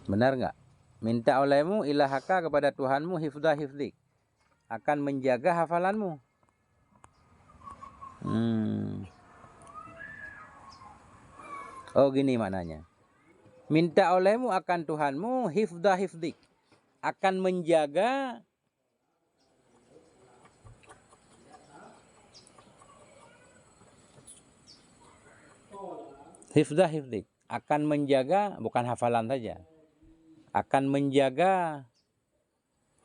Benar nggak? Minta olehmu ilahaka kepada Tuhanmu hifdzah hifdik, akan menjaga hafalanmu. Oh gini maknanya. Minta olehmu akan Tuhanmu hifdzah hifdik, akan menjaga hifdzah hifdik, akan menjaga bukan hafalan saja, akan menjaga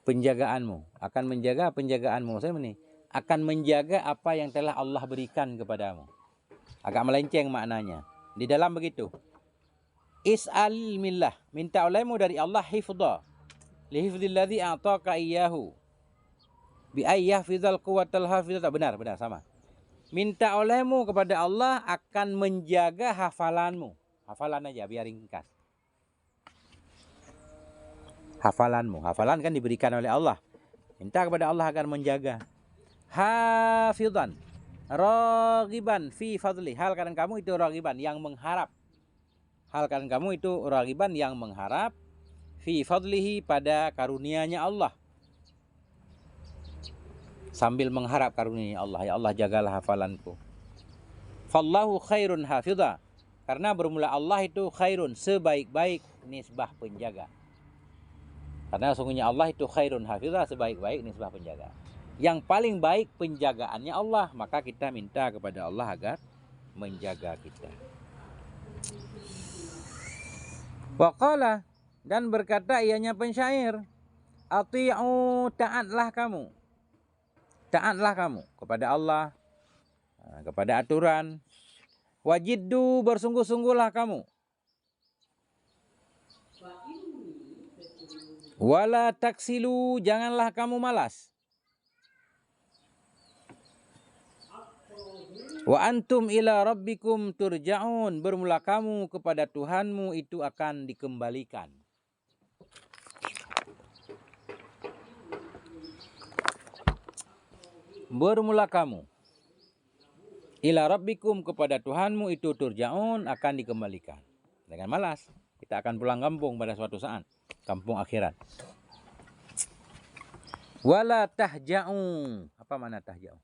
penjagaanmu, akan menjaga penjagaanmu. Maksudnya ini, akan menjaga apa yang telah Allah berikan kepadamu. Agak melenceng maknanya. Di dalam begitu. Is'al millah, minta olehmu dari Allah hifdzah. Li hifdzilladzi a'taka iyyahu. Bi ayyahfizal quwwatal hafizah. Benar sama. Minta olehmu kepada Allah akan menjaga hafalanmu. Hafalan aja biar ringkas. Hafalanmu. Hafalan kan diberikan oleh Allah. Minta kepada Allah agar menjaga. Hafizan. Ragiban fi fadli. Hal keadaan kamu itu ragiban yang mengharap. Hal keadaan kamu itu ragiban yang mengharap. Fi fadlihi pada karunia-Nya Allah. Sambil mengharap karunia Allah. Ya Allah jagalah hafalanku. Fallahu khairun hafidha. Karena bermula Allah itu khairun, sebaik-baik nisbah penjaga. Karena sungguhnya Allah itu khairun hafidha, sebaik-baik nisbah penjaga. Yang paling baik penjagaannya Allah. Maka kita minta kepada Allah agar menjaga kita. Waqala, dan berkata ianya pensyair, ati'u, taatlah kamu. Taatlah kamu kepada Allah, kepada aturan. Wajiddu, bersungguh-sungguhlah kamu. Wala taksilu, janganlah kamu malas. Wa antum ila rabbikum turja'un, bermula kamu kepada Tuhanmu itu akan dikembalikan. Bermula kamu ila rabbikum kepada Tuhanmu itu turja'un, akan dikembalikan. Dengan malas kita akan pulang kampung pada suatu saat, kampung akhirat. Wala tahja'u, apa mana tahja'u?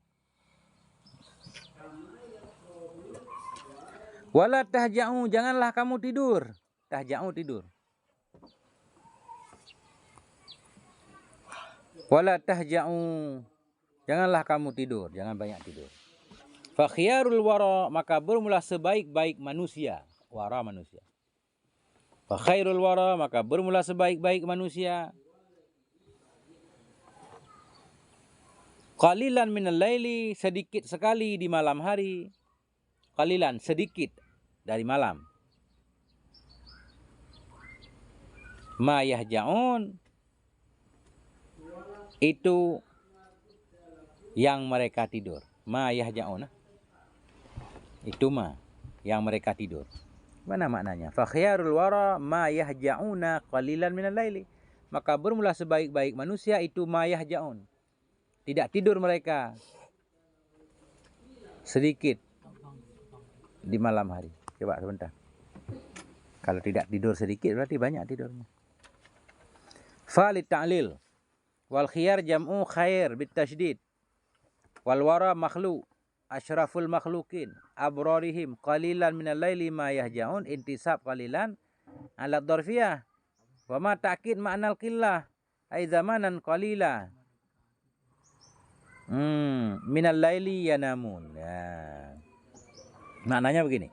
Wala tahja'u, janganlah kamu tidur. Tahja'u tidur. Wala tahja'u, janganlah kamu tidur, jangan banyak tidur. Fa khiyarul wara, maka bermula sebaik-baik manusia, wara manusia. Fa khairul wara, maka bermula sebaik-baik manusia. Qalilan minal laili, sedikit sekali di malam hari. Qalilan, sedikit dari malam. Ma yahja'un, itu yang mereka tidur. Ma yahja'un, itu ma yang mereka tidur. Mana maknanya? Fa khiyarul wara ma yahja'una qalilan minal laili, maka bermula sebaik-baik manusia itu ma yahja'un, tidak tidur mereka sedikit di malam hari. Coba sebentar. Kalau tidak tidur sedikit berarti banyak tidurnya. Fa li ta'lil wal khiyar jam'u khair bit tasydid. Wal wara makhluq asyraful makhluqin abrarihim qalilan minal laili ma yahja'un, intisab qalilan ala dzarfiyah wa ma ta'kid ma'nal qillah ay zamanan qalila minal laili yanamun. Ya. Maknanya begini.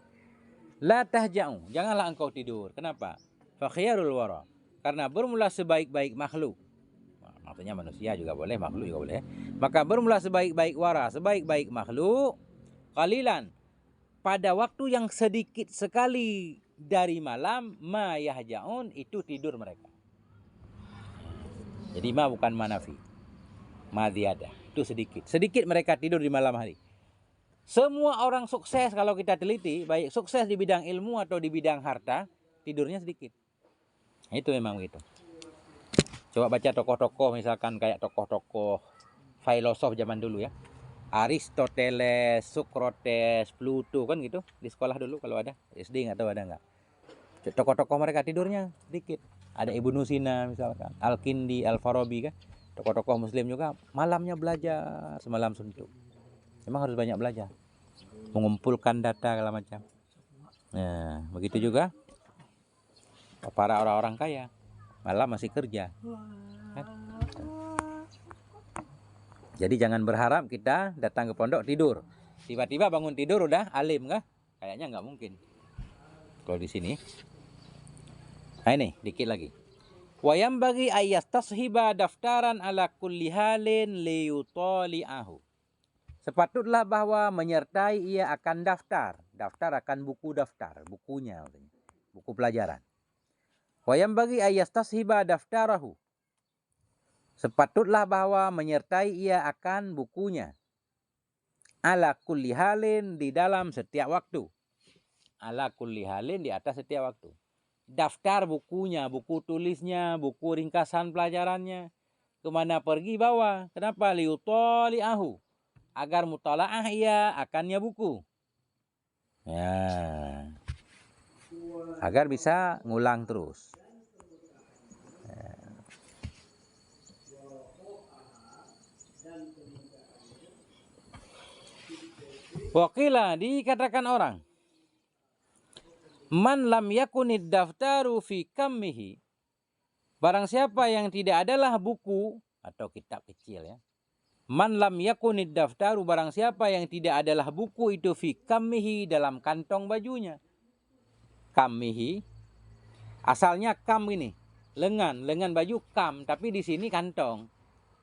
La tahja'u, janganlah engkau tidur. Kenapa? Fa khiyarul wara, karena bermula sebaik-baik makhluk. Maksudnya manusia juga boleh, makhluk juga boleh. Maka bermula sebaik-baik wara, sebaik-baik makhluk, qalilan, pada waktu yang sedikit sekali dari malam, ma yahja'un, itu tidur mereka. Jadi ma bukan manafi, ma ziyadah, itu sedikit. Sedikit mereka tidur di malam hari. Semua orang sukses kalau kita teliti, baik sukses di bidang ilmu atau di bidang harta, tidurnya sedikit. Itu memang begitu. Coba baca tokoh-tokoh, misalkan kayak tokoh-tokoh filosof zaman dulu ya. Aristoteles, Socrates, Pluto, kan gitu. Di sekolah dulu kalau ada. SD nggak tahu ada nggak. Tokoh-tokoh mereka tidurnya sedikit. Ada Ibnu Sina misalkan, Al-Kindi, Al-Farabi kan, tokoh-tokoh muslim juga malamnya belajar semalam suntuk. Memang harus banyak belajar, mengumpulkan data segala macam. Nah, begitu juga para orang-orang kaya, malam masih kerja. Kan? Jadi jangan berharap kita datang ke pondok tidur, tiba-tiba bangun tidur udah alim kah? Kayaknya nggak mungkin. Kalau di sini, nah ini dikit lagi. Wayam bagi ayat tashiba daftaran ala kulli halin liyutali'ahu. Sepatutlah bahwa menyertai ia akan daftar akan buku daftar, bukunya, buku pelajaran. Wayam bagi ayat tashiba daftarahu. Sepatutlah bahwa menyertai ia akan bukunya. Ala kulli halin, di dalam setiap waktu. Ala kulli halin, di atas setiap waktu. Daftar bukunya, buku tulisnya, buku ringkasan pelajarannya. Kemana pergi bawa. Kenapa? Liutali'ahu. Agar mutalaah ia akannya buku. Ya. Agar bisa ngulang terus. Wakila, dikatakan orang, man lam yakunid daftaru fi kammihi. Barang siapa yang tidak adalah buku atau kitab kecil ya. Man lam yakunid daftaru, barang siapa yang tidak adalah buku itu fi kammihi, dalam kantong bajunya. Kammihi asalnya kam ini, lengan baju kam, tapi di sini kantong.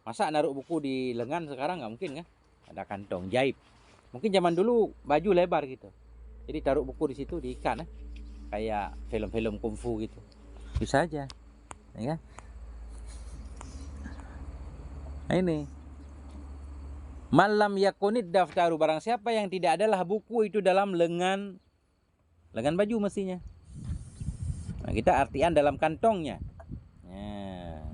Masa naruh buku di lengan sekarang nggak mungkin kan? Ada kantong jaib. Mungkin zaman dulu baju lebar gitu. Jadi taruh buku di situ, diikat kayak film-film kungfu gitu. Bisa aja. Ya kan? Nah ini. Malam yakunid daftaru, barang siapa yang tidak adalah buku itu dalam lengan baju mestinya. Nah, kita artian dalam kantongnya. Ya.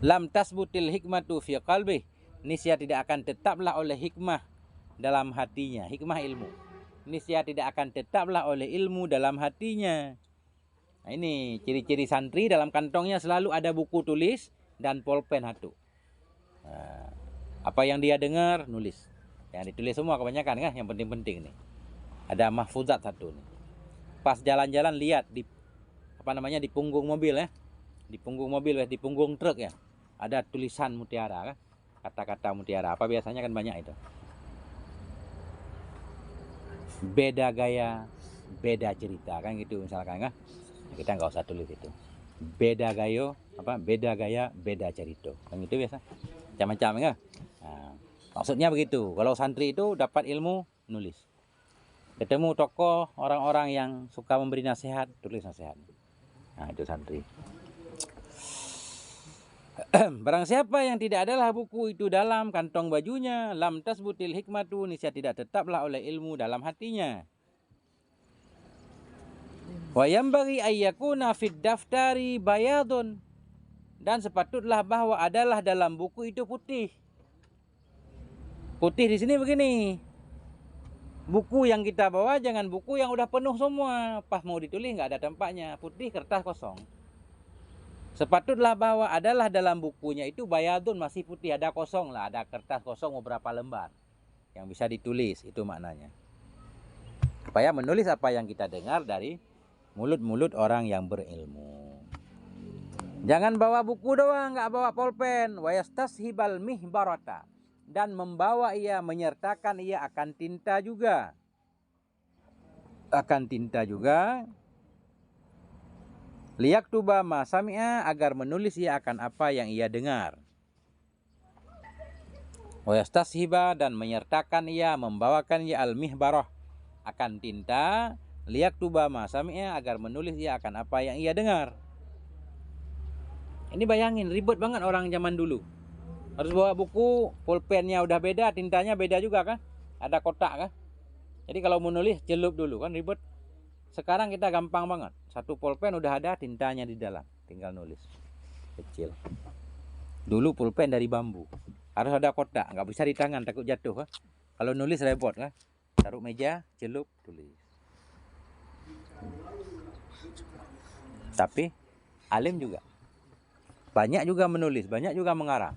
Lam tasbutil hikmatu fi qalbih. Niscaya tidak akan tetaplah oleh hikmah dalam hatinya, hikmah ilmu. Niscaya tidak akan tetaplah oleh ilmu dalam hatinya. Nah ini ciri-ciri santri, dalam kantongnya selalu ada buku tulis dan pulpen satu. Nah, apa yang dia dengar nulis. Yang ditulis semua kebanyakan kan, yang penting-penting nih. Ada mahfuzat satu nih. Pas jalan-jalan lihat di di punggung mobil ya. Di punggung mobil ya, di punggung truk ya. Ada tulisan mutiara kan. Kata-kata mutiara. Apa biasanya kan banyak itu. Beda gaya, beda cerita kan gitu misalkan kan. Kita nggak usah tulis itu. Beda gaya, beda cerita. Kan gitu biasa. Macam-macam kan. Nah, maksudnya begitu. Kalau santri itu dapat ilmu, nulis. Ketemu tokoh, orang-orang yang suka memberi nasihat, tulis nasihat. Nah, itu santri. Barang siapa yang tidak adalah buku itu dalam kantong bajunya, lam tasbutil hikmatu, niscaya tidak tetaplah oleh ilmu dalam hatinya. Wa yambaghi ayyakuna fid daftari bayadun, dan sepatutlah bahwa adalah dalam buku itu putih. Putih di sini begini. Buku yang kita bawa jangan buku yang udah penuh semua, pas mau ditulis nggak ada tempatnya, putih kertas kosong. Sepatutlah bahwa adalah dalam bukunya itu bayadun, masih putih, ada kosong lah, ada kertas kosong beberapa lembar yang bisa ditulis, itu maknanya. Supaya menulis apa yang kita dengar dari mulut-mulut orang yang berilmu. Jangan bawa buku doang, nggak bawa pulpen. Wa yastashibal mihbarata, dan membawa ia, menyertakan ia akan tinta juga. Akan tinta juga. Liyaktuba ma sami'a, agar menulis ia akan apa yang ia dengar. Wa yastashiba, dan menyertakan ia, membawakan ia al-mihbarah, akan tinta. Liyaktuba ma sami'a, agar menulis ia akan apa yang ia dengar. Ini bayangin, ribet banget orang zaman dulu. Harus bawa buku, pulpennya udah beda, tintanya beda juga kan? Ada kotak kan? Jadi kalau mau nulis celup dulu kan, ribet. Sekarang kita gampang banget. Satu pulpen udah ada tintanya di dalam. Tinggal nulis. Kecil. Dulu pulpen dari bambu. Harus ada kotak. Nggak bisa di tangan, takut jatuh. Kan? Kalau nulis repot kan? Taruh meja, celup, tulis. Tapi alim juga. Banyak juga menulis, banyak juga mengarang.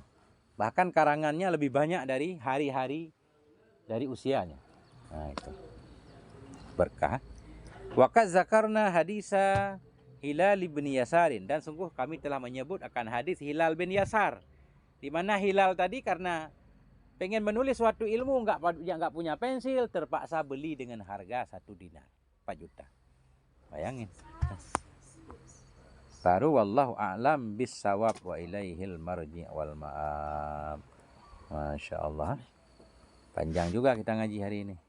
Bahkan karangannya lebih banyak dari hari-hari dari usianya. Nah, itu berkah. Waqad zakarna hadisa Hilal bin Yasarin, dan sungguh kami telah menyebut akan hadis Hilal bin Yasar, di mana Hilal tadi karena pengen menulis suatu ilmu nggak punya pensil, terpaksa beli dengan harga 1 dinar, 4 juta. Bayangin. Baru wallahu a'lam bis-shawab wa ilaihil marji' wal ma'ab. Masya Allah. Panjang juga kita ngaji hari ini.